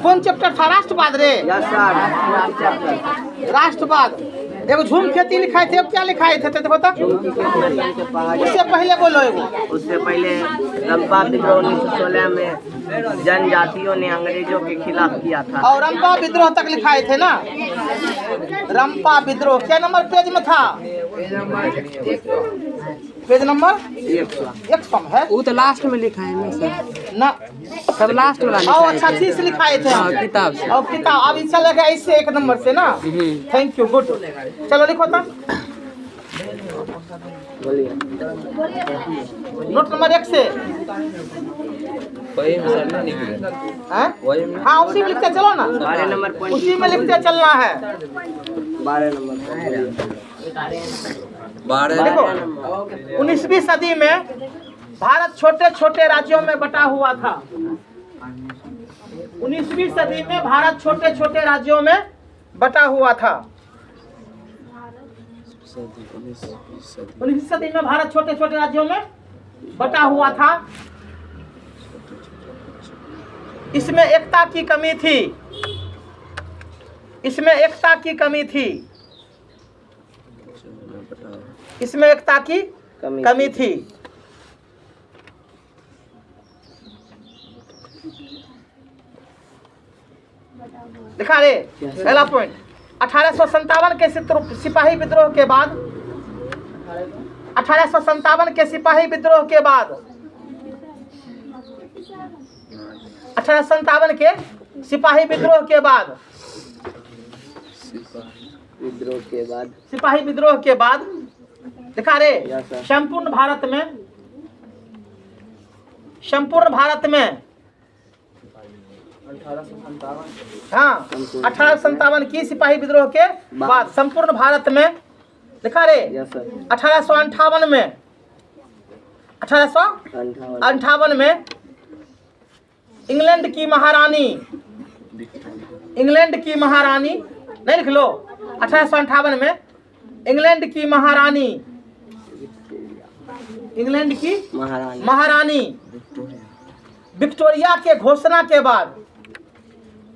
कौन चैप्टर था? राष्ट्रवाद रे, राष्ट्रवाद। एगो झूम खेती लिखाए थे, अब क्या लिखाए थे तो बता। उससे पहले बोलो एगो। उससे पहले रंपा विद्रोह 1916 में जनजातियों ने अंग्रेजों के खिलाफ किया था। और रंपा विद्रोह तक लिखाए थे ना। रंपा विद्रोह क्या नंबर पेज में था? पेज नंबर 100 है। वो तो लास्ट में लिखा है ना सर, ना सब लास्ट वाला लिखा और है। अच्छा चीज लिखाए थे हाँ, किताब से। और किताब अब इससे लगा इससे 1 नंबर से ना। Thank you, good. चलो लिखो तो नोट नंबर 1 से। हैं? हाँ उसी में लिखते चलो ना, 12 नंबर उसी में लिखते चलना है। 12 नंबर देखो 19वीं सदी में भारत छोटे छोटे राज्यों में बटा हुआ था। 19वीं सदी में भारत छोटे छोटे राज्यों में बटा हुआ था। 19वीं सदी में भारत छोटे छोटे राज्यों में बटा हुआ था। इसमें एकता की कमी थी, इसमें एकता की कमी थी, इसमें एकता की कमी थी। लिखा रे पहला पॉइंट। 1857 के सिपाही विद्रोह के बाद 1857 के सिपाही विद्रोह के बाद 1857 के सिपाही विद्रोह के बाद सिपाही विद्रोह के बाद लिखा रे संपूर्ण भारत में हाँ 1857 की सिपाही विद्रोह के बाद संपूर्ण भारत में लिखा रे 1858 में 1858 में इंग्लैंड की महारानी नहीं लिख लो। 1858 में इंग्लैंड की महारानी विक्टोरिया के घोषणा के बाद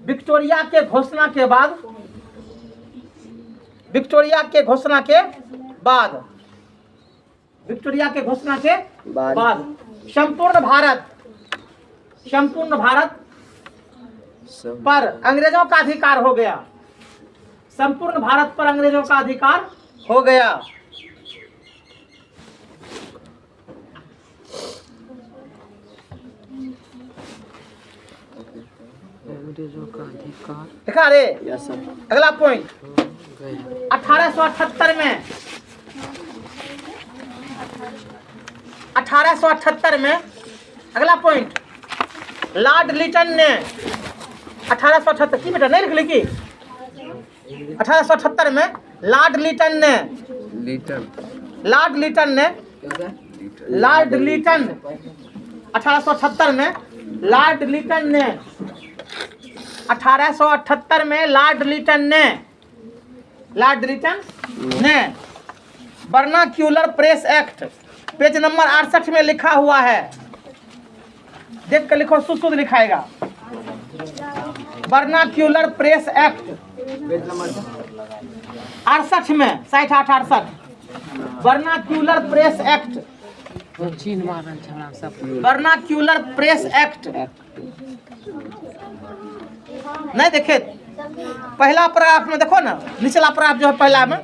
विक्टोरिया के घोषणा के बाद संपूर्ण भारत पर अंग्रेजों का अधिकार हो गया। संपूर्ण भारत पर अंग्रेजों का अधिकार हो गया। अंग्रेजों का अधिकार देखा रे। अगला पॉइंट 1878 में 1878 में अगला पॉइंट लॉर्ड लिटन ने 1878 की बेटा नहीं लिख लिखी। 1878 में लॉर्ड लिटन ने 1878 में लॉर्ड लिटन ने vernacular press act page number 68 में लिखा हुआ है। देख कर लिखो, शुद्ध लिखाएगा। Vernacular press act page number 68 में 68 vernacular press act vernacular press act नहीं देखे पहला पैराग्राफ में देखो ना, निचला पैराग्राफ जो है पहला में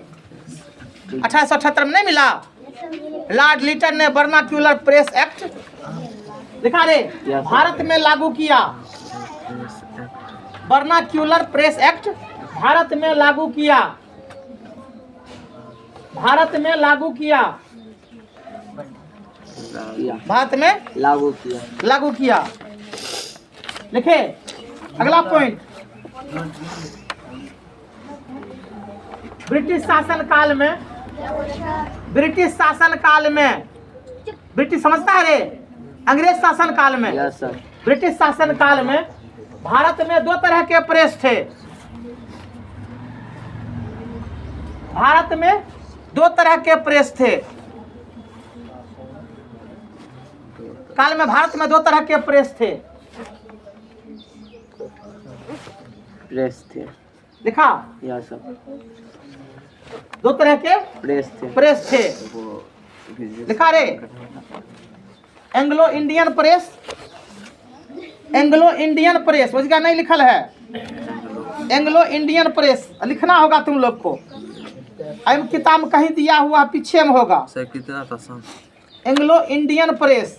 1878 में नहीं मिला। लॉर्ड लिटन ने वर्नाक्यूलर प्रेस एक्ट दिखा रे भारत में लागू किया। वर्नाक्यूलर प्रेस एक्ट भारत में लागू किया। भारत में लागू किया। लिखे अगला पॉइंट। ब्रिटिश शासन काल में ब्रिटिश समझता है रे, अंग्रेज शासन काल में ब्रिटिश शासन काल में भारत में 2 तरह के प्रेस थे। भारत में 2 तरह के प्रेस थे। काल में भारत में 2 तरह के प्रेस थे। प्रेस थे लिखा, यह सब 2 तरह के प्रेस थे। वो लिखा रे, Anglo Indian press, Anglo Indian press, वो जगह नहीं लिखल है। एंग्लो इंडियन प्रेस लिखना होगा तुम लोग को। अब किताब में कहीं दिया हुआ पीछे में होगा। सर कितना था sir? Anglo Indian press,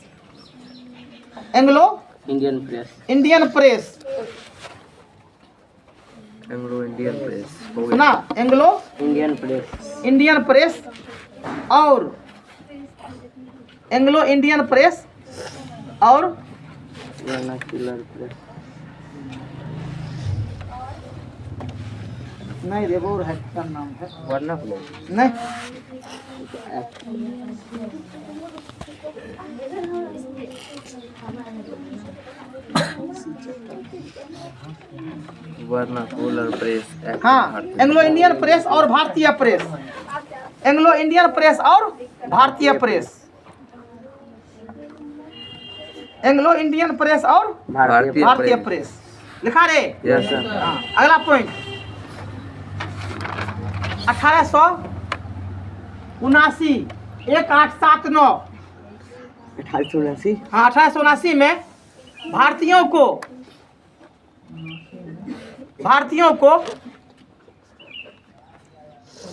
Anglo Indian press, Indian press, Anglo Indian press सुना, Anglo Indian press, Indian press और एंग्लो इंडियन प्रेस और वर्नाक्युलर प्रेस। नहीं रे, वो है क्या नाम है, वर्नाक्युलर नहीं वर्नाकुलर प्रेस एक्ट हाँ, भारतीय। एंग्लो इंडियन प्रेस और भारतीय प्रेस, एंग्लो इंडियन प्रेस और भारतीय प्रेस, एंग्लो इंडियन प्रेस और भारतीय भारतीय प्रेस। प्रेस। लिखा रे। Yes sir. हाँ, अगला पॉइंट 1879 1879 1879 हाँ 1879 में भारतीयों को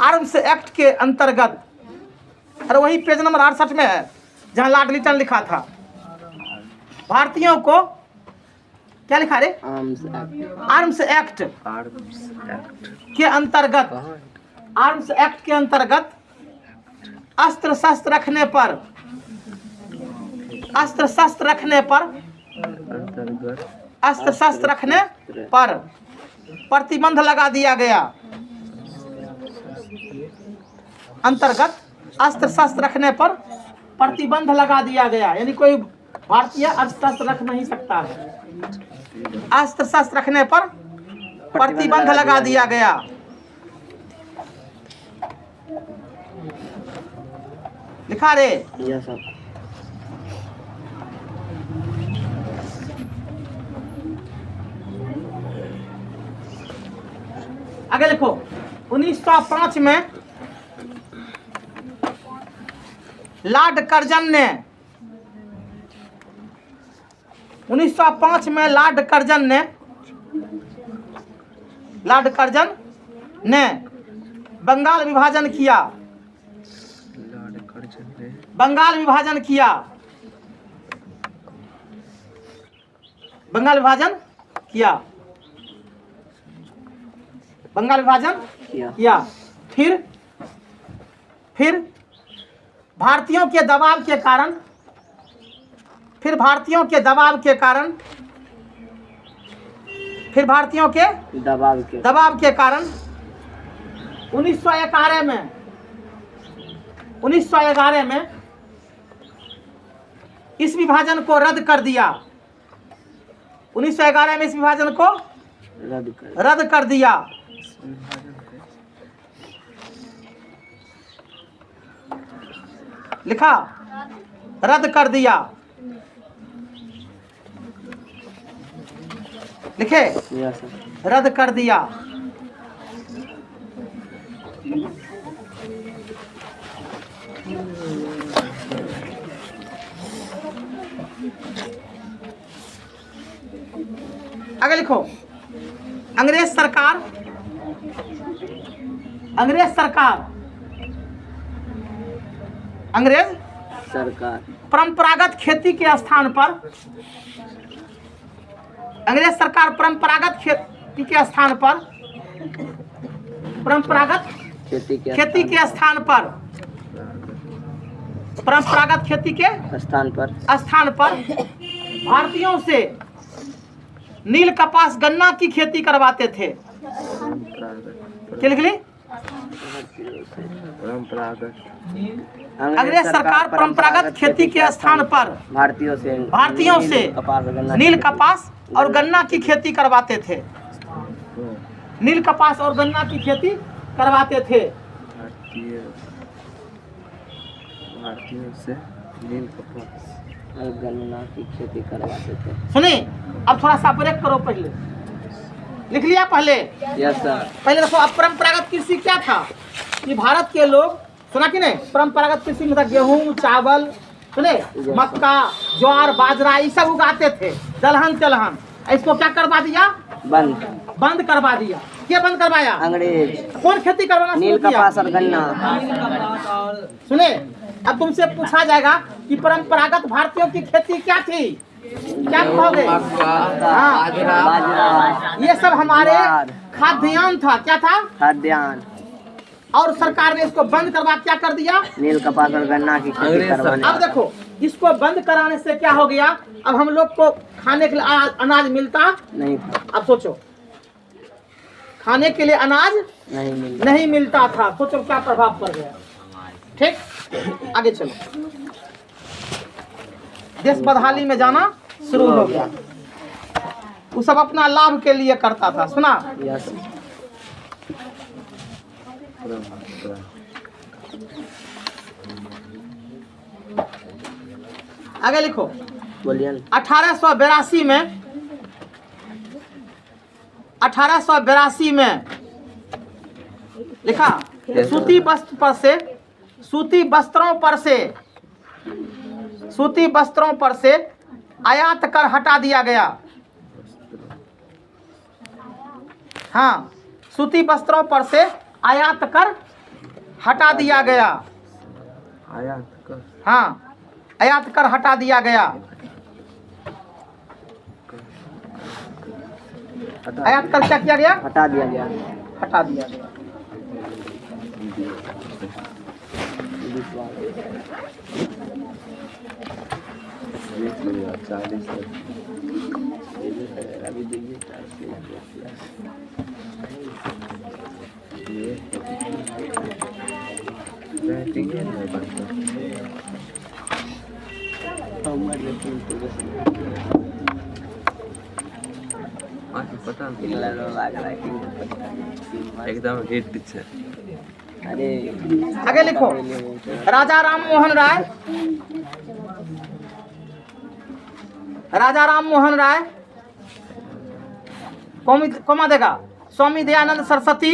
आर्म्स एक्ट के अंतर्गत, अरे वही पेज नंबर 68 में है जहाँ लॉर्ड लिटन लिखा था। भारतीयों को क्या लिखा रे, आर्म्स एक्ट के अंतर्गत, आर्म्स एक्ट के अंतर्गत अस्त्र शस्त्र रखने पर, अस्त्र शस्त्र रखने पर, अंतर्गत अस्त्र शस्त्र रखने पर प्रतिबंध लगा दिया गया। अंतर्गत अस्त्र शस्त्र रखने पर प्रतिबंध लगा दिया गया, यानी कोई भारतीय अस्त्र शस्त्र रख नहीं सकता है। अस्त्र शस्त्र रखने पर प्रतिबंध लगा दिया गया। लिखा रे। यह सब आगे लिखो, 1905 में लॉर्ड कर्जन ने, 1905 में लॉर्ड कर्जन ने बंगाल विभाजन किया, बंगाल विभाजन किया, बंगाल विभाजन किया, बंगाल विभाजन किया। फिर भारतीयों के दबाव के कारण, फिर भारतीयों के दबाव के कारण, फिर भारतीयों के दबाव के कारण 1911 में, 1911 में इस विभाजन को रद्द कर दिया। 1911 में इस विभाजन को रद्द कर दिया। लिखा, रद्द कर दिया। लिखे, रद्द कर दिया। आगे लिखो, अंग्रेज सरकार परंपरागत खेती के स्थान पर, अंग्रेज सरकार परंपरागत खेती के स्थान पर, परंपरागत खेती के स्थान पर, परंपरागत खेती के स्थान पर भारतीयों से नील, कपास, गन्ना की खेती करवाते थे। क्या लिख ली? अंग्रेज सरकार परंपरागत खेती के स्थान पर भारतीयों से नील, कपास और गन्ना की खेती करवाते थे। नील, कपास और गन्ना की खेती करवाते थे। भारतीयों से नील, कपास गन्ना की खेती करवाते थे। सुनिए, अब थोड़ा सा ब्रेक करो, पहले लिख लिया पहले। Yes sir. पहले देखो अपरंपरागत कृषि क्या था। कि भारत के लोग, सुना कि नहीं, परंपरागत कृषि में था गेहूं, चावल, सुने, मक्का, ज्वार, बाजरा, ये सब उगाते थे, दलहन तिलहन। इसको क्या करवा दिया? बंद करवा दिया। क्या बंद करवाया? अंग्रेज। कौन खेती करवाना नील शुरू किया? कपास और गन्ना। सुने, अब तुमसे पूछा जाएगा कि परंपरागत भारतीयों की खेती क्या थी, क्या कहोगे? हाँ, बाजरा, ये सब हमारे ज्वार। खाद्यान्न था। क्या था? खाद्यान्न। और सरकार ने इसको बंद करवा क्या कर दिया? नील कपास और गन्ना की खेती करवाने। अब देखो, इसको बंद कराने से क्या हो गया? अब हम लोग को खाने के लिए अनाज मिलता नहीं था। अब सोचो, खाने के लिए अनाज नहीं मिलता था। सोचो क्या प्रभाव पड़ गया। ठीक, आगे चलो। देश बदहाली में जाना शुरू हो गया। वो सब अपना लाभ के लिए करता था। सुना? यस। आगे लिखो। बोलिए। 1882 में 1882 में लिखा, सूती वस्त्रों पर से आयात कर हटा दिया गया। हाँ, सूती वस्त्रों पर से आयात कर हटा दिया गया। हाँ, आयात कर हटा दिया गया। आयात कर क्या किया गया? हटा दिया गया। हटा दिया गया। पता नहीं, एकदम हिट पिक्चर। अरे आगे लिखो। राजा राम मोहन राय कौमा देगा? स्वामी दयानंद सरस्वती,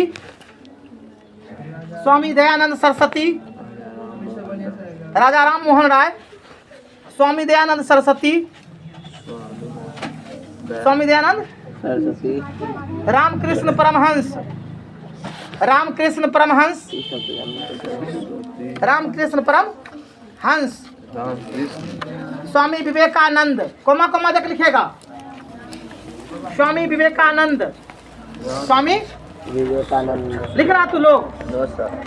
राजा राम मोहन राय, स्वामी दयानंद सरस्वती, रामकृष्ण परमहंस, स्वामी विवेकानंद, कोमा देख लिखेगा, स्वामी विवेकानंद लिख रहा तू लोग?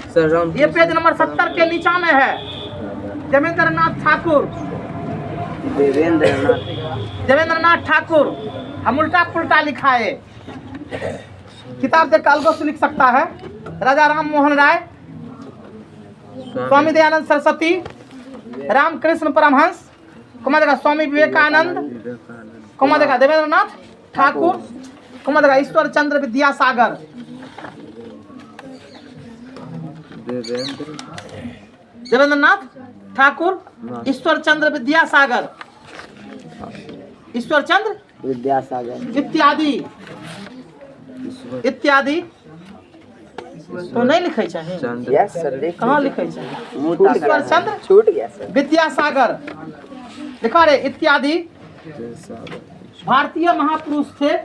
सर ये पेज नंबर 70 के नीचा में है। देवेंद्र नाथ ठाकुर, हम उल्टा पुल्टा लिखा है। किताब देख अलगो से लिख सकता है। राजा राम मोहन राय, स्वामी दयानंद सरस्वती, रामकृष्ण परमहंस, कोमा देगा स्वामी विवेकानंद, कोमा देगा देवेंद्र नाथ ठाकुर, कोमा देगा ईश्वर चंद्र विद्यासागर। देवेंद्र नाथ ठाकुर, ईश्वर चंद्र विद्यासागर इत्यादि तो नहीं लिखे चाहिए। कहाँ लिखे चाहिए? ईश्वर चंद्र छूट गया सर। विद्यासागर लिखा रे। इत्यादि भारतीय महापुरुष थे।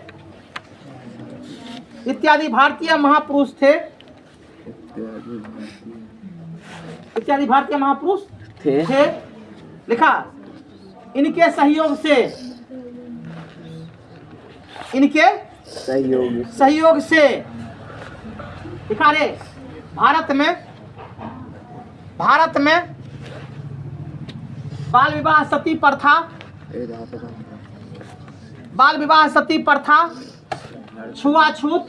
थे लिखा। इनके सहयोग से लिखा रे। भारत में बाल विवाह सती प्रथा, छुआछूत,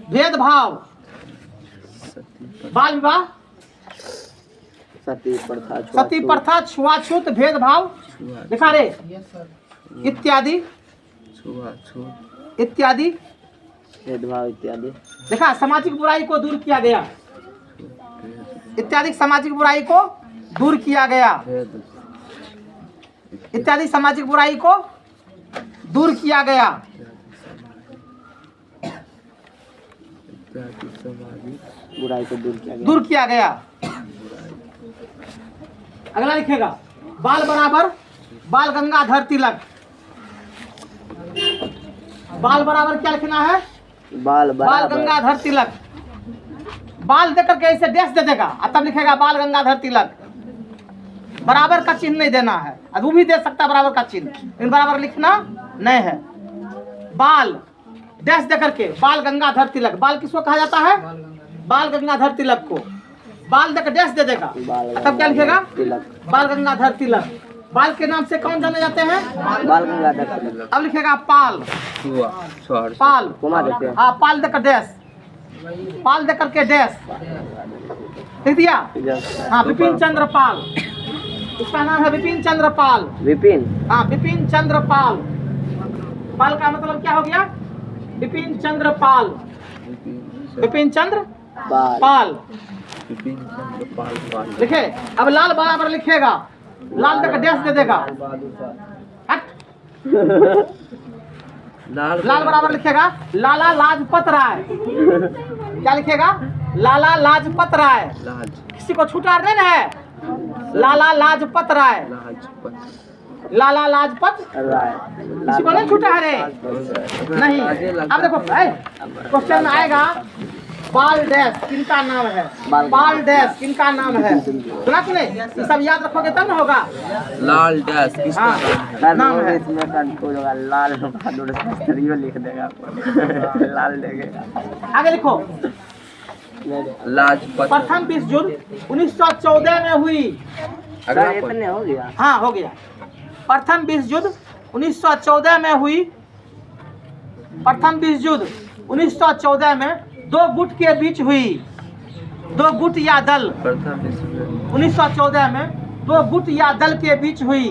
भेदभाव, बाल विवाह सती प्रथा, छुआछूत, भेदभाव लिखा रे। इत्यादि देखा। सामाजिक बुराई को दूर किया गया। इत्यादि सामाजिक बुराई को दूर किया गया। इत्यादि सामाजिक बुराई को दूर किया गया। बुराई को दूर किया गया। दूर किया गया। अगला लिखेगा बाल बराबर बाल गंगाधर तिलक। बाल बराबर क्या लिखना है? बाल बाल बराबर गंगाधर तिलक। बाल देकर के ऐसे डैश दे देगा और तब लिखेगा बाल गंगाधर तिलक। बराबर का चिन्ह नहीं देना है। और वो भी दे सकता बराबर का चिन्ह, लेकिन बराबर लिखना नहीं है। बाल डैश देकर के बाल गंगाधर तिलक। बाल किसको कहा जाता है? बाल गंगाधर तिलक को। बाल देकर डैश दे देगा तब क्या लिखेगा? तिलक। बाल गंगाधर तिलक। बाल के नाम से कौन जाने जाते हैं? बाल गंगाधर तिलक। अब लिखेगा पाल। पाल घुमा देते हैं। हाँ, पाल देकर डैश। पाल देकर के डैश लिख दिया। हाँ, विपिन चंद्र पाल। इसका नाम है विपिन चंद्र पाल। विपिन। हाँ, विपिन चंद्र पाल। पाल का मतलब क्या हो गया? विपिन चंद्र पाल। विपिन चंद्र पाल लिखे। अब लाल बराबर लिखेगा। लाल तक डैश दे देगा। हट। लाल बराबर लिखेगा लाला लाजपत राय। क्या लिखेगा? लाला लाजपत राय। किसी को छूटा नहीं ना है? लाला लाजपत राय। लाला लाजपत राय। किसी को नहीं छूटा है रे? नहीं। अब देखो क्वेश्चन आएगा बाल डैश किनका नाम है? बाल डैश किनका नाम है? सुना कि नहीं? ये सब याद रखोगे तब ना होगा। लाल डैश किसका हाँ, नाम है। इसमें कंफ्यूज होगा। लाल बहादुर शास्त्री लिख देगा। लाल देगा। आगे लिखो। लाजपत। प्रथम विश्व युद्ध 1914 में हुई। अगला इतने हो गया। हाँ, हो गया। प्रथम विश्व युद्ध 1914 में हुई। प्रथम विश्व युद्ध 1914 में दो गुट के बीच हुई। दो गुट या दल। प्रथम विश्व 1914 में दो गुट या दल के बीच हुई।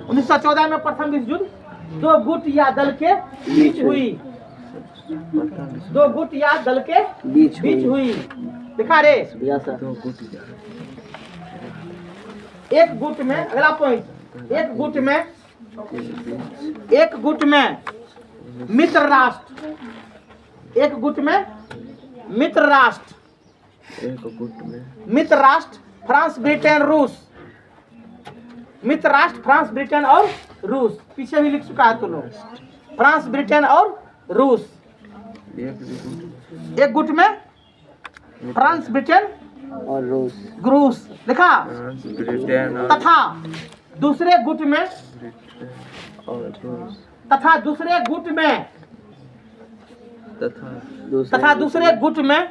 1914 में प्रथम विश्व युद्ध दो गुट या दल के बीच हुई। दो गुट या दल के बीच हुई। दिखा रे। एक गुट में, अगला पॉइंट, एक गुट में मित्र राष्ट्र। एक गुट में मित्र राष्ट्र। मित्र राष्ट्र फ्रांस, ब्रिटेन, रूस। मित्र राष्ट्र फ्रांस, ब्रिटेन और रूस। पीछे भी लिख चुका है तुम लोग। फ्रांस, ब्रिटेन और रूस। एक गुट में फ्रांस, ब्रिटेन और रूस लिखा। तथा दूसरे गुट में, तथा दूसरे गुट में, तथा दूसरे गुट में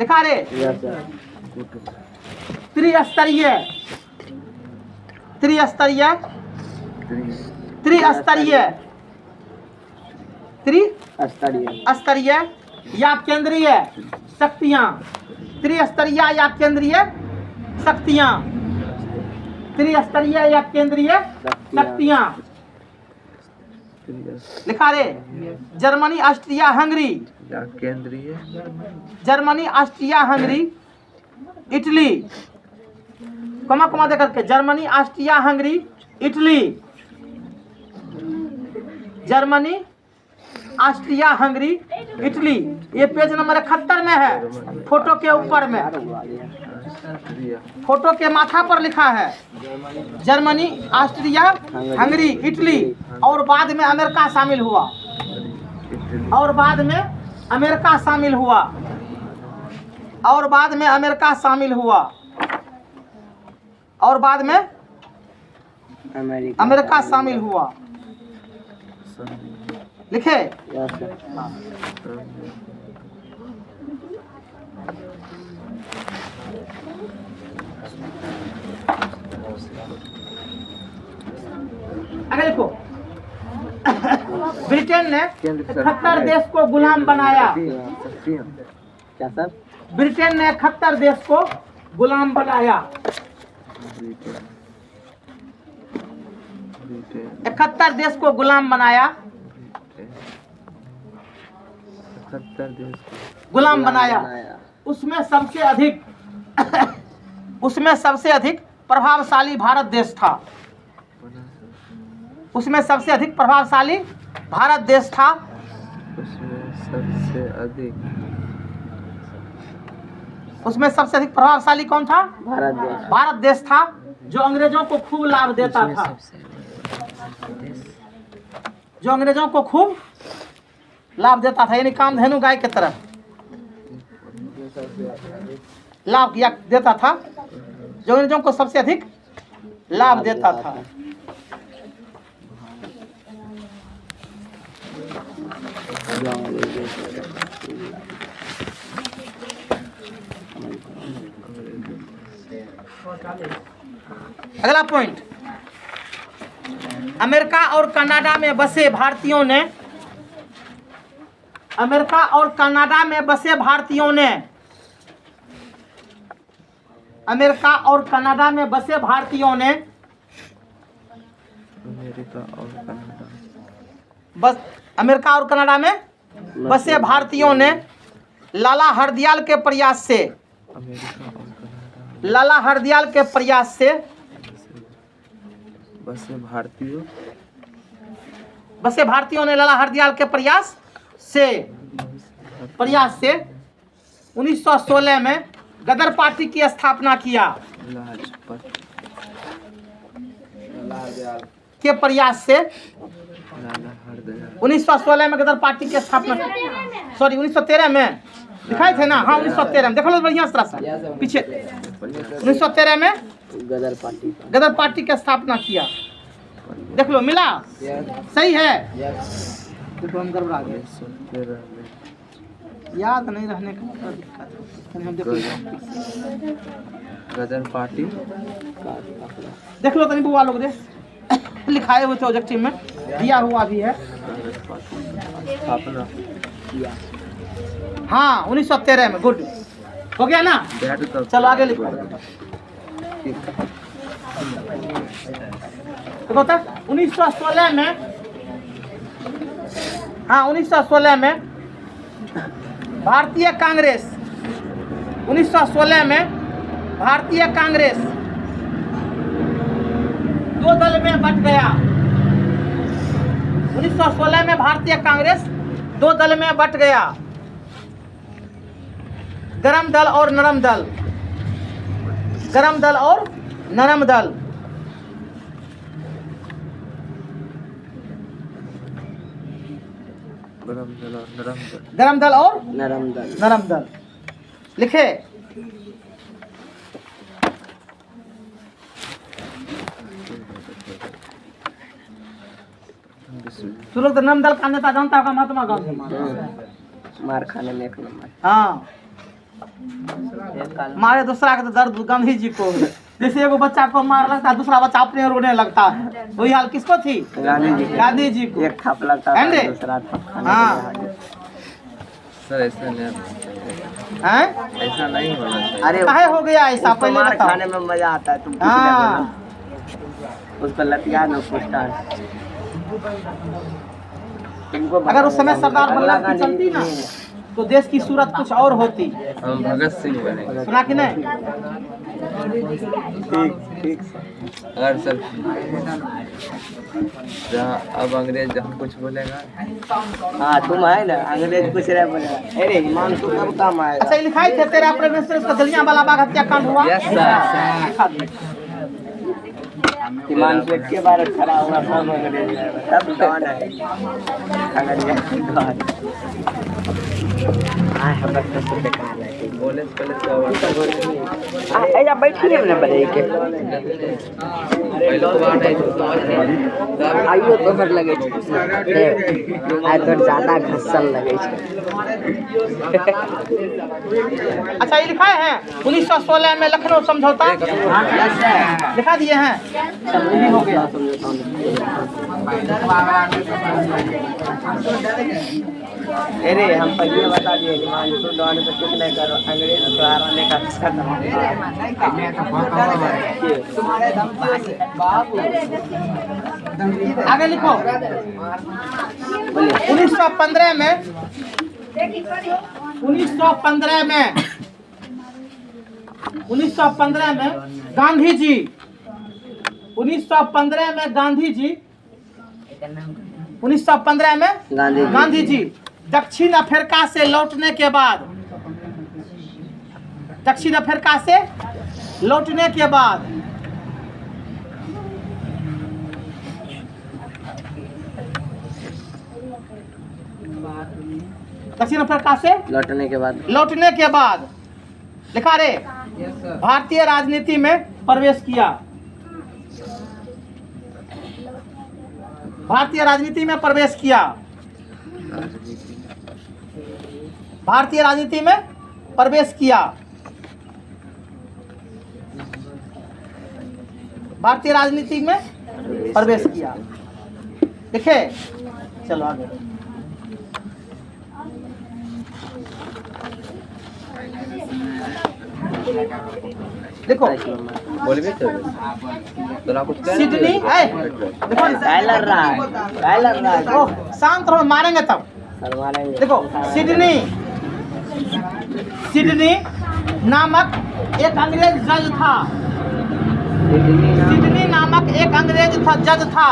लिखा रे। त्रिस्तरीय, त्रिस्तरीय, त्रिस्तरीय, त्रिस्तरीय या केंद्रीय शक्तियां। त्रिस्तरीय या केंद्रीय शक्तियां। त्रिस्तरीय या केंद्रीय शक्तियां लिखा रे। Germany, Austria, Hungary. केंद्रीय। Germany, Austria, Hungary, Italy. Comma comma देकर के Germany, Austria, Hungary, Italy. Germany, Austria, Hungary, Italy. ये पेज नंबर 71 में है। फोटो के ऊपर में, फोटो के माथा पर लिखा है जर्मनी, ऑस्ट्रिया, हंगरी, इटली। और बाद में अमेरिका शामिल हुआ। और बाद में अमेरिका शामिल हुआ। और बाद में अमेरिका शामिल हुआ। और बाद में अमेरिका शामिल हुआ। लिखे। आगे लिखो। ब्रिटेन ने 71 देश को गुलाम बनाया। क्या सर? ब्रिटेन ने 71 देश को गुलाम बनाया। 71 देश को गुलाम बनाया। गुलाम बनाया। उसमें सबसे अधिक प्रभावशाली भारत देश था। उसमें सबसे अधिक प्रभावशाली भारत देश था। उसमें सबसे अधिक प्रभावशाली कौन था? भारत देश था, जो अंग्रेजों को खूब लाभ देता था। जो अंग्रेजों को खूब लाभ देता था, यानी कामधेनु गाय की तरह लाभ देता था, जो अंग्रेजों को सबसे अधिक लाभ देता था। अगला पॉइंट, अमेरिका और कनाडा में बसे भारतीयों ने अमेरिका और कनाडा में बसे भारतीयों ने अमेरिका और कनाडा में बसे भारतीयों ने अमेरिका और कनाडा में बसे भारतीयों ने लाला हरदयाल के प्रयास से बसे भारतीयों ने लाला हरदयाल के प्रयास से 1916 में गदर पार्टी की स्थापना किया। के प्रयास से 1916 में गदर पार्टी की स्थापना, 1913 में दिखाए थे ना? हाँ, 1913 में, देख लो बढ़िया तरह से पीछे। 1913 में गदर पार्टी की स्थापना किया। देख लो, मिला? सही है? देखो हम गड़बड़ा गए, याद नहीं रहने का दिक्कत है। हम देखो गदर पार्टी देख लो तनी बुआ लोग रे, लिखाए हुए थे ऑब्जेक्टिव में, दिया हुआ भी है। हाँ, 1913 में। गुड, हो गया ना? चलो आगे लिखो। देखो तो 1916 में, हाँ 1916 में भारतीय कांग्रेस 1916 में भारतीय कांग्रेस दो दल में बंट गया। 1916 में भारतीय कांग्रेस दो दल में बंट गया, गरम दल और नरम दल। गरम दल और नरम दल। गरम दल और नरम दल लिखे। तू लोग तो नरम दल का नेता जानता होगा, महात्मा गांधी। मार खाने में एक नंबर। हाँ, मारे दूसरा का तो दर्द गांधी जी को। जैसे एगो बच्चा को मार लगता है, दूसरा बच्चा अपने रोने लगता है। वही हाल किसको थी? गांधी जी को। एक थप लगता है, दूसरा थप खाने। हाँ सर, ऐसा नहीं होना चाहिए। अरे काहे हो गया ऐसा? पहले मार बताओ। खाने में मजा आता है। तुम हाँ, उस पर लतिया दो पूछता है। अगर उस समय सरदार वल्लभ की चलती ना, तो देश की सूरत कुछ और होती। हम भगत सिंह बनेंगे। सुना कि नहीं? ठीक। अगर सर जहाँ अब अंग्रेज जहाँ कुछ बोलेगा। हाँ, तुम है ना, अंग्रेज कुछ रहे बोलेगा। अरे ईमान तो कब काम आएगा। अच्छा, लिखाई थे तेरा प्रेमिस्टर का जलियांवाला बाग हत्याकांड हुआ। Yes sir. ईमान से के बार खड़ा हुआ सब अंग्रेज है। सब कौन है? अंग्रेज कौन? आए हम बस से बेकार है। बोले पहले तो ऐसा बैठिए ना बड़े के। पहले तो बात है तो आइयो तो हर लगे छै। आ तो ज्यादा घसल लगे छै। अच्छा, ये लिखा है 1916 में लखनऊ समझौता लिखा दिए हैं। ये हो गया। अरे हम पहले बता दिए कि मान तो दौड़ पे कुछ नहीं करो, अंग्रेज को हराने का तुम्हारे धमकी से बाबू। आगे लिखो। 1915 में 1915 में 1915 में गांधी जी 1915 में गांधी जी 1915 में गांधी जी दक्षिण अफ्रीका से लौटने के बाद दक्षिण अफ्रीका से लौटने के बाद दक्षिण अफ्रीका से लौटने के बाद लिखा रे भारतीय राजनीति में प्रवेश किया। भारतीय राजनीति में प्रवेश किया। भारतीय राजनीति में प्रवेश किया। भारतीय राजनीति में प्रवेश किया। देखिए चलो आगे। देखो बोलबे तो तोरा कुछ कर सिडनी देखो टाइलर रहा है ओह शांत रहो, मारेंगे तब। मारेंगे। देखो सिडनी नामक एक अंग्रेज जज था। सिडनी नामक एक अंग्रेज जज था।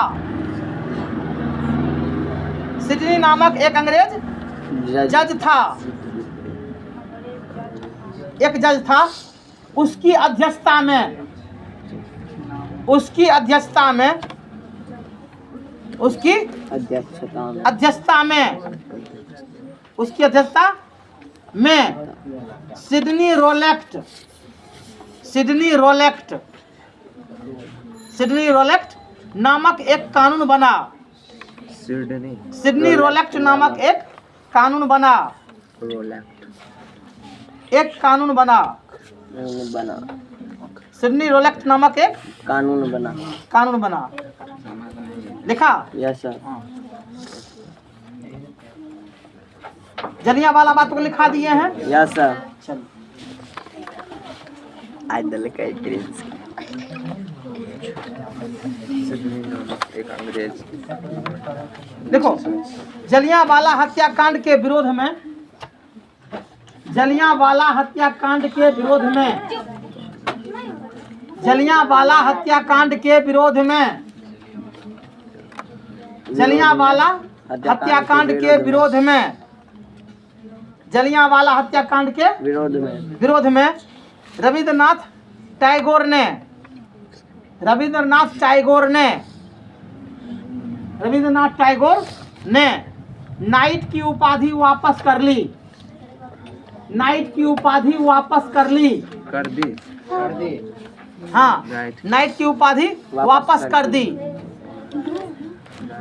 सिडनी नामक एक अंग्रेज जज था। एक जज था। उसकी अध्यक्षता में उसकी अध्यक्षता में सिडनी रोलेक्ट नामक एक कानून बना। सिडनी रोलेक्ट नामक एक कानून बना। सिडनी रोलेक्ट नामक एक कानून बना। लिखा? Yes sir. जलियांवाला बाग को लिखा दिए हैं। Yes sir. चलो एक अंग्रेज देखो जलियांवाला हत्याकांड के विरोध में जलियांवाला हत्याकांड के विरोध में जलियांवाला हत्याकांड के विरोध में जलियांवाला हत्याकांड के विरोध में जलियांवाला हत्याकांड के विरोध में रविंद्रनाथ टैगोर ने नाइट की उपाधि वापस कर ली। नाइट की उपाधि वापस कर ली। कर दी हाँ, नाइट की उपाधि वापस कर दी।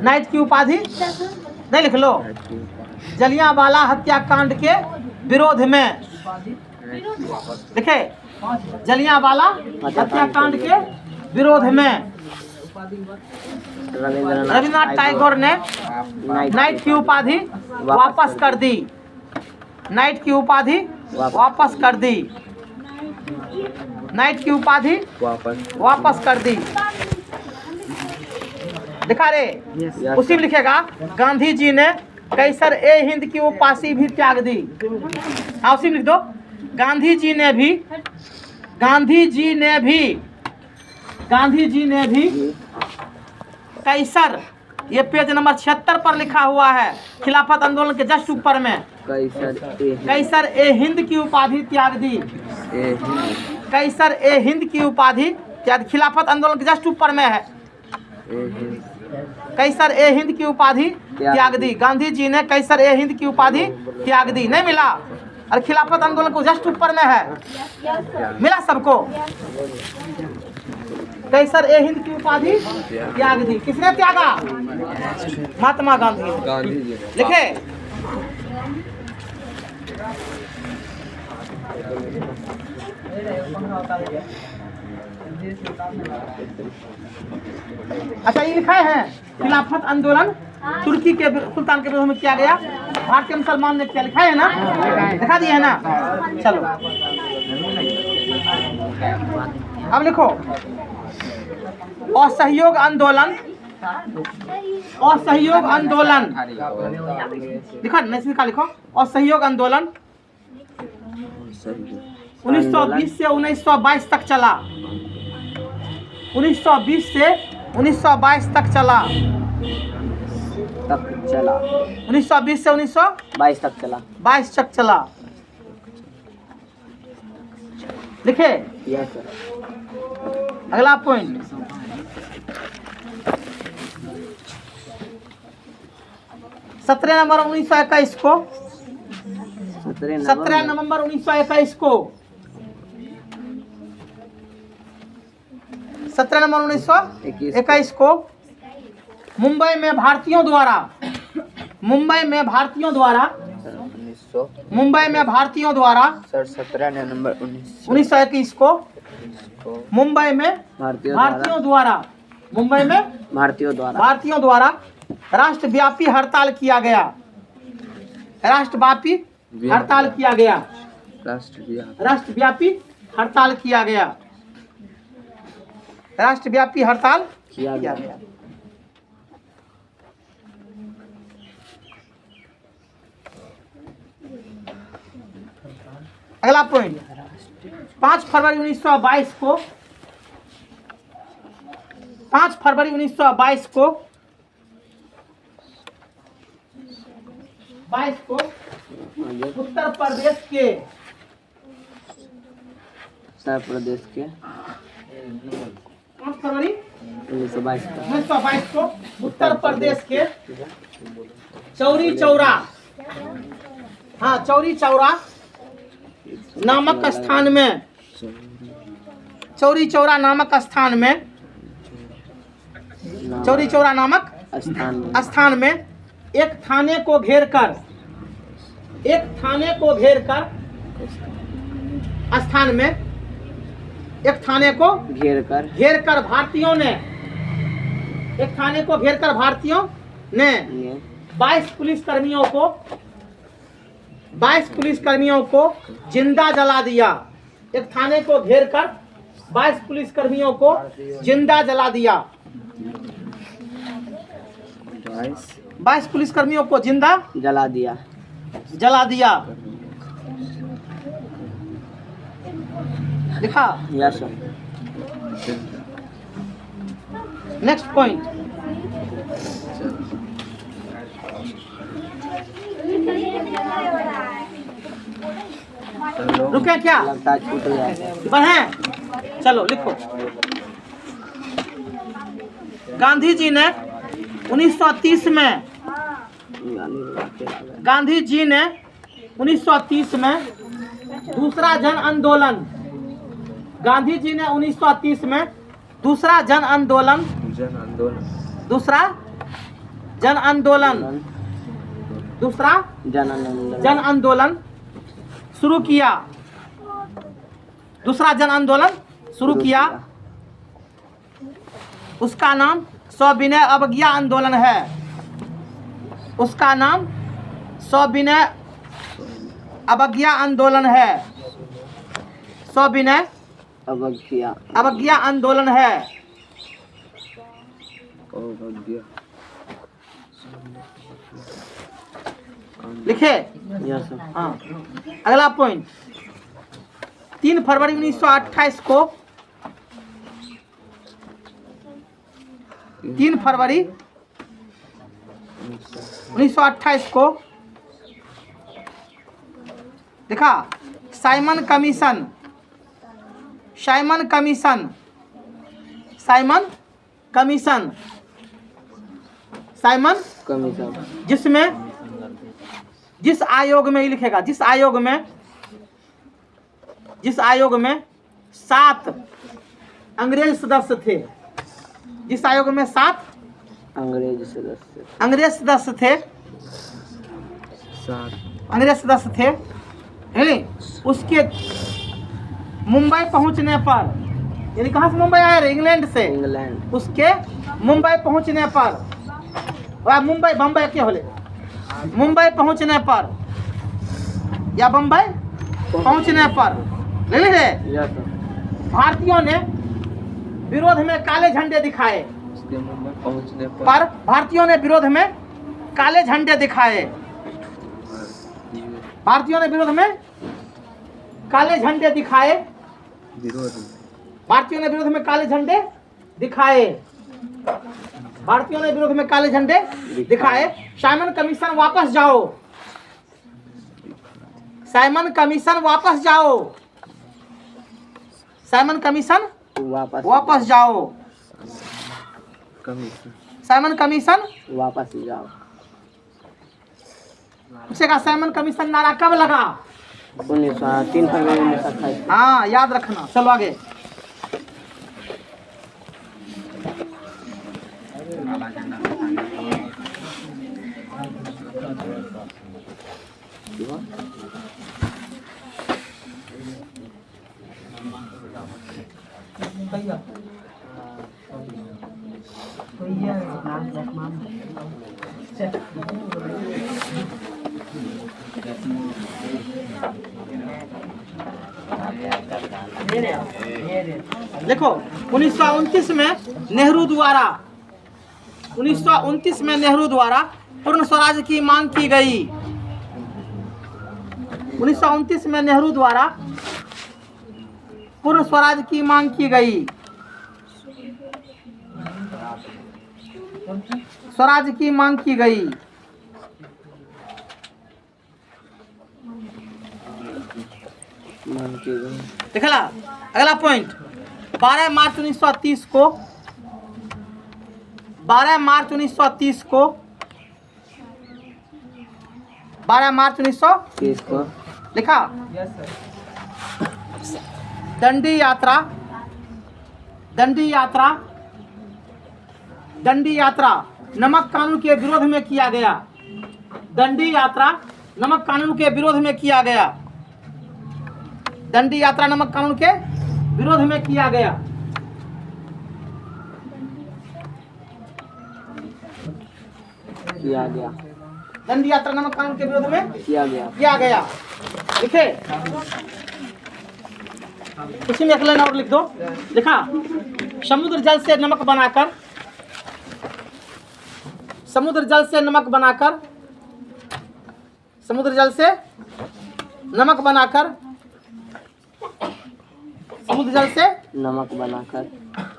नाइट की उपाधि नहीं लिख लो। जलियांवाला हत्याकांड के विरोध में देखे जलियांवाला हत्याकांड के विरोध में रविंद्रनाथ टैगोर ने नाइट की उपाधि वापस कर दी। नाइट की उपाधि वापस कर दी। नाइट की उपाधि वापस कर दी। दिखा रे उसी में लिखेगा गांधी जी ने कैसर ए हिंद की उपाधि भी त्याग दी। हाँ उसी में लिख दो गांधी जी ने भी कैसर, ये पेज नंबर 76 पर लिखा हुआ है खिलाफत आंदोलन के जस्ट ऊपर में कैसर ए हिंद की उपाधि त्याग दी। कैसर ए हिंद की उपाधि त्याग, खिलाफत आंदोलन के जस्ट ऊपर में है। कैसर ए हिंद की उपाधि त्याग दी। गांधी जी ने कैसर ए हिंद की उपाधि त्याग दी। नहीं मिला? और खिलाफत आंदोलन को जस्ट ऊपर में है। मिला सबको? कैसर ए हिंद की उपाधि त्याग दी। किसने त्यागा? महात्मा गांधी जी लिखे। अच्छा ये लिखा है खिलाफत आंदोलन तुर्की के सुल्तान के विरोध में किया गया। भारतीय मुसलमान ने क्या लिखा है ना, दिखा दिया है ना। चलो अब लिखो असहयोग आंदोलन। असहयोग आंदोलन लिखा नहीं लिखा, लिखो असहयोग आंदोलन 1920 से 1922 तक चला। 1920 से 1922 तक चला। 1920 से 1922 तक चला। 22 तक चला। लिखे। Yes sir. अगला पॉइंट, 17 नवंबर 1921 को 17 नवंबर 1921 को 17 नवंबर 1921 को मुंबई में भारतीयों द्वारा 1900 सर 17 नवंबर 1921 को मुंबई में भारतीयों द्वारा राष्ट्रव्यापी हड़ताल किया गया। राष्ट्रव्यापी हड़ताल किया गया। राष्ट्रव्यापी हड़ताल किया गया। राष्ट्रव्यापी हड़ताल किया गया। अगला पॉइंट, 5 फरवरी 1922 को 5 फरवरी 1922 को 22 को उत्तर प्रदेश के 5 फरवरी 1922 को उत्तर प्रदेश के चौरी चौरा नामक स्थान में चौरी चौरा नामक स्थान में एक थाने को घेर कर भारतीयों ने 22 पुलिसकर्मियों को जिंदा जला दिया। एक थाने को घेर कर 22 पुलिसकर्मियों को जिंदा जला दिया। 22 पुलिसकर्मियों को जिंदा जला दिया। लिखा। Yes sir. नेक्स्ट पॉइंट, रुके क्या? लगता है छूट जाएगा। बढ़े, चलो लिखो। गांधी जी ने 1930 में दूसरा जन आंदोलन शुरू किया। उसका नाम सविनय अवज्ञा आंदोलन है। सविनय अवज्ञा आंदोलन है। लिखे। हाँ। अगला पॉइंट, 3 फरवरी 1928 को 3 फरवरी 1928 को देखा। साइमन कमीशन जिसमें जिस आयोग में ही लिखेगा, जिस आयोग में 7 अंग्रेज सदस्य थे। जिस आयोग में 7 अंग्रेज सदस्य थे। उसके मुंबई पहुंचने पर, यानी कहाँ से मुंबई आए? इंग्लैंड से। उसके मुंबई पहुंचने पर, मुंबई बम्बई क्या होले? मुंबई पहुंचने पर या बम्बई पहुंचने पर भारतीयों ने विरोध में काले झंडे दिखाए। काले झंडे दिखाए, विरोध भारतीयों ने विरोध में काले झंडे दिखाए, भारतीयों ने विरोध में काले झंडे दिखाए। साइमन कमीशन वापस जाओ, साइमन कमीशन वापस जाओ, साइमन कमीशन वापस जाओ, कमीशन साइमन कमीशन वापस जाओ। पूछेगा साइमन कमीशन नारा कब लगा? 3 फरवरी 1928। हाँ याद रखना। चलो आगे। देखो 1929 में नेहरू द्वारा 1929 में नेहरू द्वारा पूर्ण स्वराज की मांग की गई। 1929 में नेहरू द्वारा पूर्ण स्वराज की मांग की गई। स्वराज की मांग की गई। देखला अगला पॉइंट 12 मार्च 1930 को 12 मार्च 1930 को 12 मार्च 1930 को लिखा दंडी यात्रा दंडी यात्रा दंडी यात्रा नमक कानून के विरोध में किया गया। दंडी यात्रा नमक कानून के विरोध में किया गया। दंडी यात्रा नमक कानून के विरोध में किया गया। दंडी यात्रा नमक कानून के विरोध में किया गया। लिखे उसी में एक लाइन और लिख दो। लिखा समुद्र जल से नमक बनाकर समुद्र जल से नमक बनाकर समुद्र जल से नमक बनाकर समुद्र जल से नमक बनाकर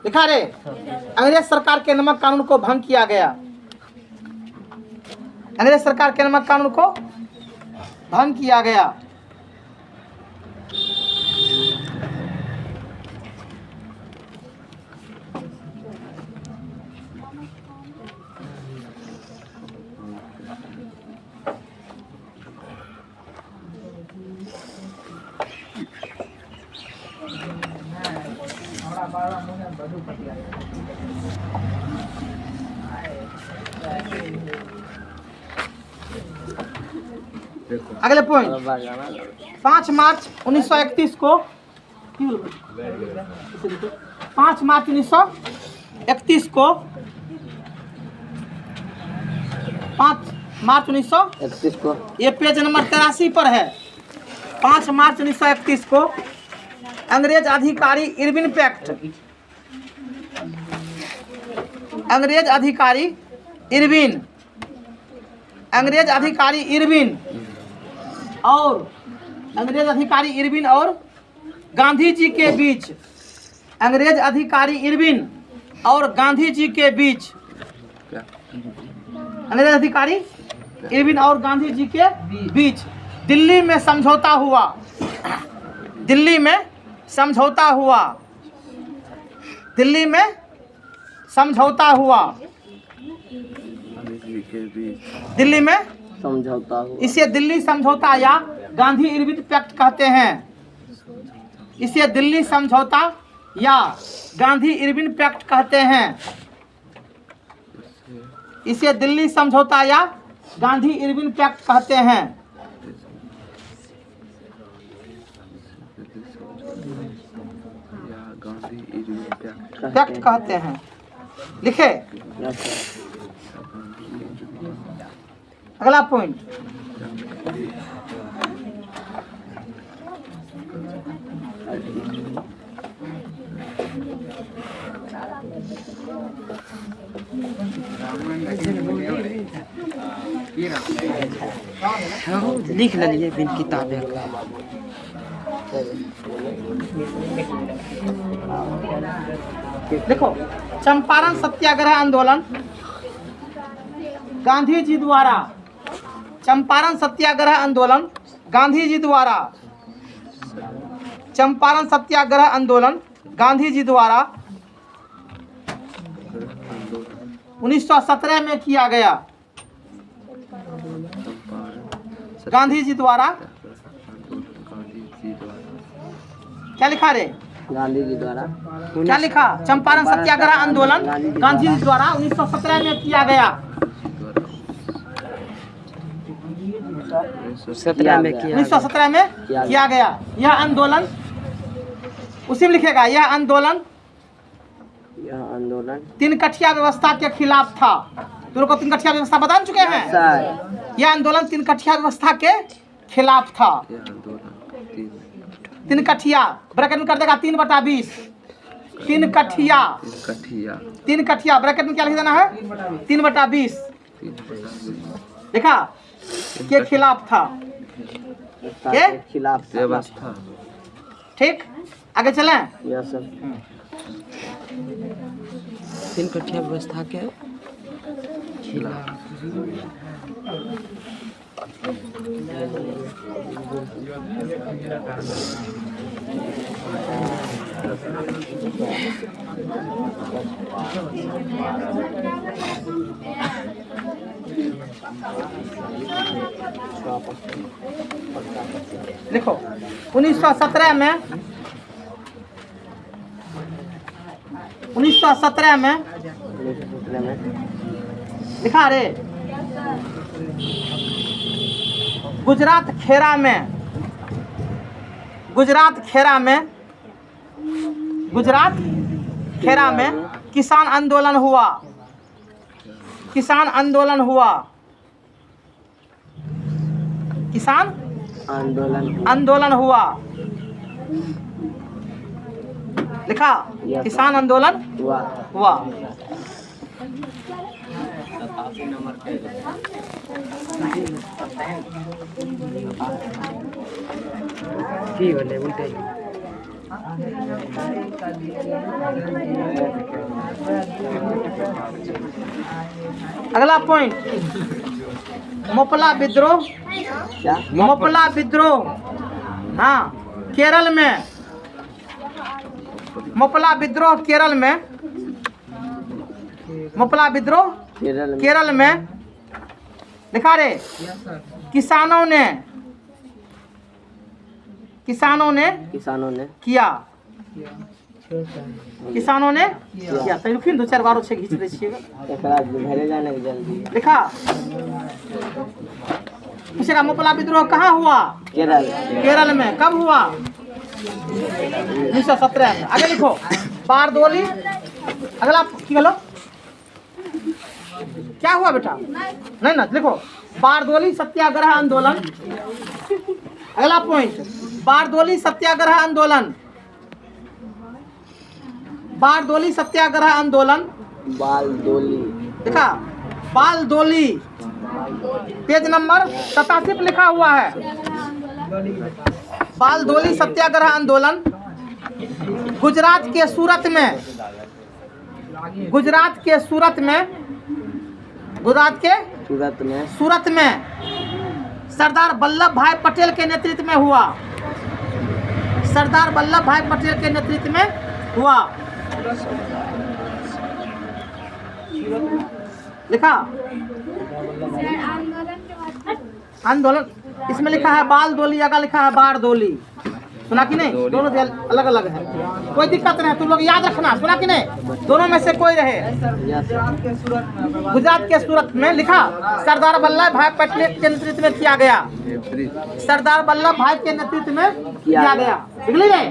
लिखा रे अंग्रेज सरकार के नमक कानून को भंग किया गया। अंग्रेज सरकार के नमक कानून को भंग किया गया। अगले पॉइंट 5 मार्च 1931 को 5 मार्च 1931 को 5 मार्च 1931 को ये पेज नंबर 83 पर है। 5 मार्च 1931 को अंग्रेज अधिकारी इरविन पैक्ट अंग्रेज अधिकारी इरविन और गांधी जी के बीच अंग्रेज अधिकारी इरविन और गांधी जी के बीच अंग्रेज अधिकारी इरविन और गांधी जी के बीच दिल्ली में समझौता हुआ। दिल्ली में समझौता हुआ। दिल्ली में समझौता हुआ। दिल्ली में समझौता हुआ। इसे दिल्ली समझौता या गांधी इरविन पैक्ट कहते हैं। इसे दिल्ली समझौता या गांधी इरविन पैक्ट कहते हैं। इसे दिल्ली समझौता या गांधी इरविन पैक्ट कहते हैं। पैक्ट कहते हैं। लिखे अगला पॉइंट लिख लेलिए बिन किताबे देखो, चंपारण सत्याग्रह आंदोलन गांधी जी द्वारा, चंपारण सत्याग्रह आंदोलन गांधी जी द्वारा, चंपारण सत्याग्रह आंदोलन गांधी जी द्वारा 1917 में किया गया। गांधी जी द्वारा क्या लिखा रे? गांधी जी द्वारा क्या लिखा? चंपारण सत्याग्रह आंदोलन गांधी जी द्वारा 1917 में किया गया। 17 में किया 1917 में किया गया। यह आंदोलन उसी में लिखेगा, यह आंदोलन तीन कठिया व्यवस्था के खिलाफ था। तुम लोग को तीन कठिया व्यवस्था बता चुके हैं। यह आंदोलन तीन कठिया व्यवस्था के खिलाफ था। तीन कठिया ब्रैकेट में कर देगा 3/20। तीन कठिया, तीन कठिया ब्रैकेट में क्या लिख देना है? 3/20 देखा के खिलाफ था, के खिलाफ व्यवस्था। ठीक, आगे चलें। Yes sir. 3 कठिया व्यवस्था के खिलाफ। देखो 1917 में 1917 में लिखा रे, गुजरात खेरा में, गुजरात खेरा में, गुजरात खेरा में किसान आंदोलन हुआ। किसान आंदोलन हुआ। किसान आंदोलन हुआ। लिखा किसान आंदोलन हुआ। ठीक है, बोलते अगला पॉइंट, मोपला विद्रोह। मोपला विद्रोह, हाँ, केरल में। मोपला विद्रोह केरल में। मोपला विद्रोह केरल में लिखा रे, किसानों ने किया। किसानों ने किया। तो रुकिए, 2-4 बार उसे खींच दीजिएगा। लिखा पूछेगा मोपला विद्रोह कहाँ हुआ? केरल में। कब हुआ? 1917 में। आगे लिखो, बारदोली। अगला की बोलो, क्या हुआ बेटा? नहीं ना, लिखो बारदोली सत्याग्रह आंदोलन। अगला पॉइंट, बारदोली सत्याग्रह आंदोलन। बारदोली सत्याग्रह आंदोलन। बालदोली देखा, बालदोली पेज नंबर 87 पे लिखा हुआ है। बालदोली सत्याग्रह आंदोलन गुजरात के सूरत में। गुजरात के सूरत में। गुजरात के सूरत में सरदार वल्लभ भाई पटेल के नेतृत्व में हुआ। सरदार वल्लभ भाई पटेल के नेतृत्व में हुआ। लिखा आंदोलन, इसमें लिखा है बालदोली, अगर लिखा है बारदोली। सुना कि नहीं? दोनों अलग अलग है, कोई दिक्कत नहीं, तुम लोग याद रखना। सुना कि नहीं? दोनों में से कोई रहे। गुजरात के सूरत में लिखा सरदार वल्लभ भाई पटेल के नेतृत्व में किया गया। सरदार वल्लभ भाई के नेतृत्व में किया गया। निकली नहीं?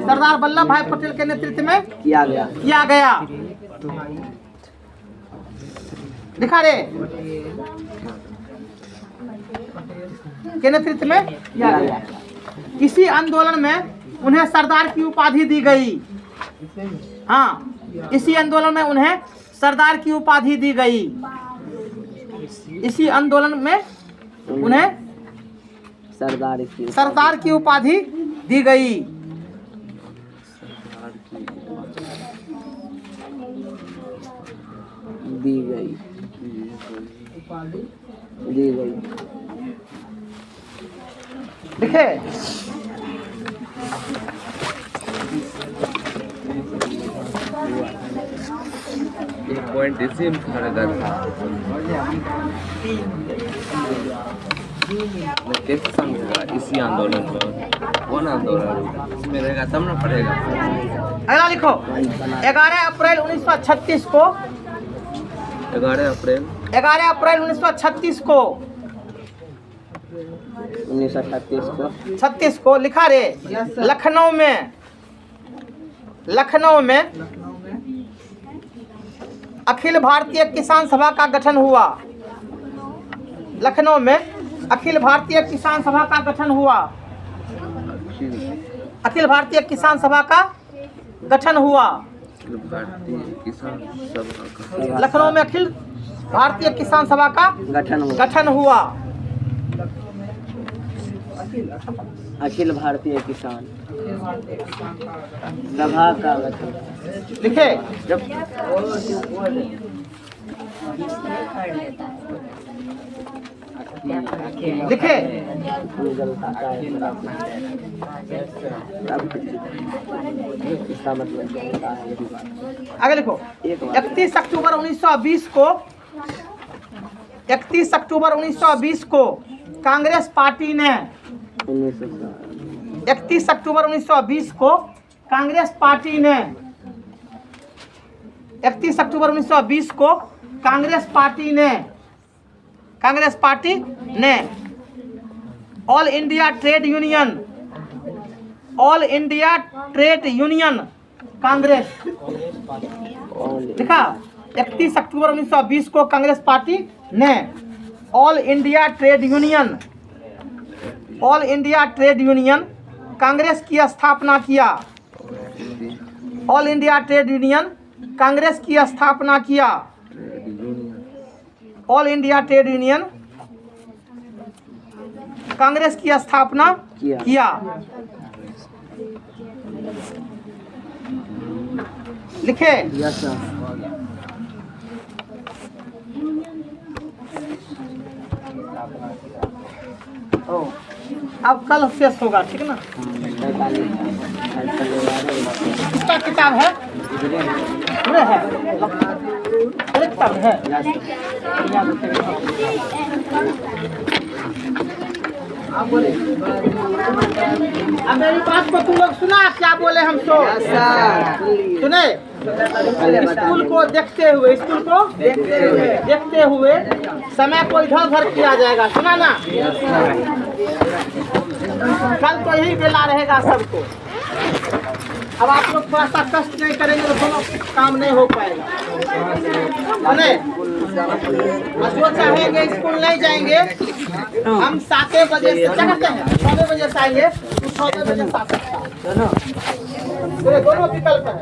सरदार वल्लभ भाई पटेल के नेतृत्व में किया गया। लिखा रे, के नेतृत्व में किया गया। इसी आंदोलन में उन्हें सरदार की उपाधि दी गई। हाँ, इसी आंदोलन में उन्हें सरदार की उपाधि दी गई। इसी आंदोलन में उन्हें सरदार की उपाधि दी गई। दी गई। दी गई। लिखे एक पॉइंट इसी में खड़ा था। मैं कैसे समझूंगा इसी आंदोलन को? कौन आंदोलन इसमें रहेगा तब ना पढ़ेगा। अगला लिखो 11 अप्रैल 1936 को 11 अप्रैल 11 अप्रैल 1936 को 36 को लिखा रे लखनऊ में अखिल भारतीय किसान सभा का गठन हुआ। लखनऊ में अखिल भारतीय किसान सभा का गठन हुआ। अखिल भारतीय किसान सभा का गठन हुआ। भारतीय किसान सभा का लखनऊ में अखिल भारतीय किसान सभा का गठन हुआ। अखिल भारतीय किसान सभा का गठन लिखे लिखे इसका मतलब क्या है? आगे लिखो 31 अक्टूबर 1920 को 31 अक्टूबर 1920 को कांग्रेस पार्टी ने 31 अक्टूबर 1920 को कांग्रेस पार्टी ने 31 अक्टूबर 1920 को कांग्रेस पार्टी ने all India trade union Congress लिखा 31 अक्टूबर 1920 को कांग्रेस पार्टी ने all India trade union Congress की स्थापना किया। All India trade union Congress की स्थापना किया। All India trade union Congress की स्थापना किया। लिखे अब कल शेष होगा, ठीक है ना? किसका किताब है? पूरे है, पूरे किताब है। आप बोले अब मेरी बात को तुम लोग सुना क्या बोले हम तो? सुने? स्कूल को देखते हुए समय को इधर उधर किया जाएगा, सुना ना? कल तो यही बेला रहेगा सबको। अब आप लोग थोड़ा सा कष्ट नहीं करेंगे तो दोनों काम नहीं हो पाएगा। सुने? जो चाहेंगे स्कूल नहीं जाएंगे, हम 7 बजे से क्या करते हैं 6 बजे से आएंगे, 6 बजे 7 दोनों विकल्प है।